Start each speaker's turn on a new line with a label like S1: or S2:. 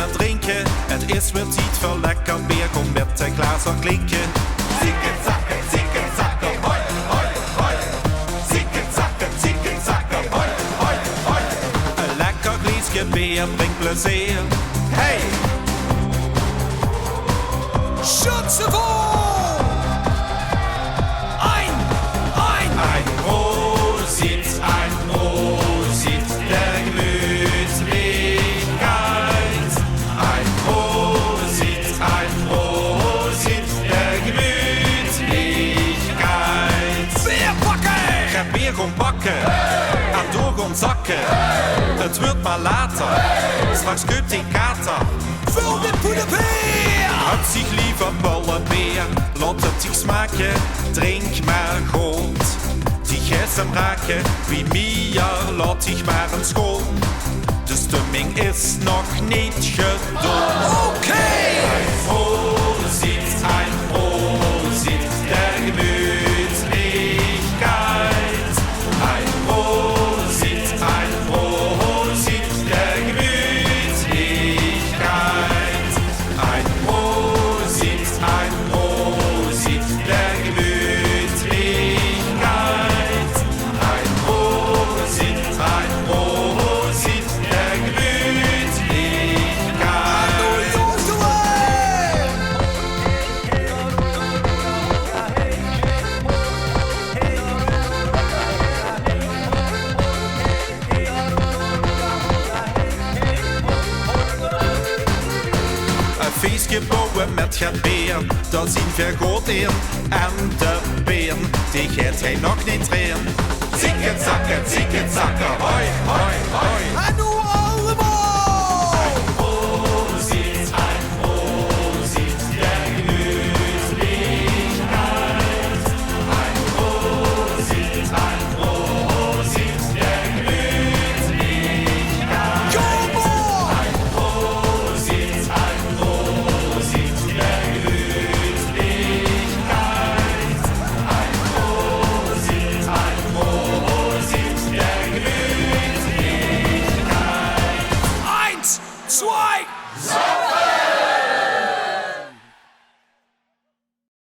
S1: het drinken. Het is weer tijd voor lekker bier, kom met een glazen klinken. Zieke zakken, hoi, hoi, hoi. Zieke zakken, hoi, hoi, hoi. Een lekker glaasje bier brengt plezier. Hey!
S2: Schütze vor! Ein
S1: Prosit, der Gemütlichkeit. Ein Prosit, der Gemütlichkeit.
S2: Bierpacken!
S1: Geen bier om pakken, aan door om zakken. Het wordt maar later, straks koopt die kater.
S2: Vul de poederbeer!
S1: Hat sich liever Bollenbeer, laat het zich smaken, drink maar goed. Dich essen raken, wie mir, laat zich maar een schoon. De stemming is nog niet gedaan.
S2: Okay!
S1: Ein Prosit, der Gemütlichkeit. Ein Prosit, der Gemütlichkeit. Ein Prosit, der Gemütlichkeit. Ein Prosit, der Gemütlichkeit. Een feestje bouwen met het beer, dat zien we goed in. En de been, die gaat hij nog niet trainen. Zieke zakken, hoi, hoi, hoi.
S2: En nu allemaal!
S1: Prosit, der Gemütlichkeit. Ein Prosit, der Gemütlichkeit.
S2: Jobo!
S1: Ein Prosit, der Gemütlichkeit. Ein Prosit, der Gemütlichkeit.
S2: 1, 2,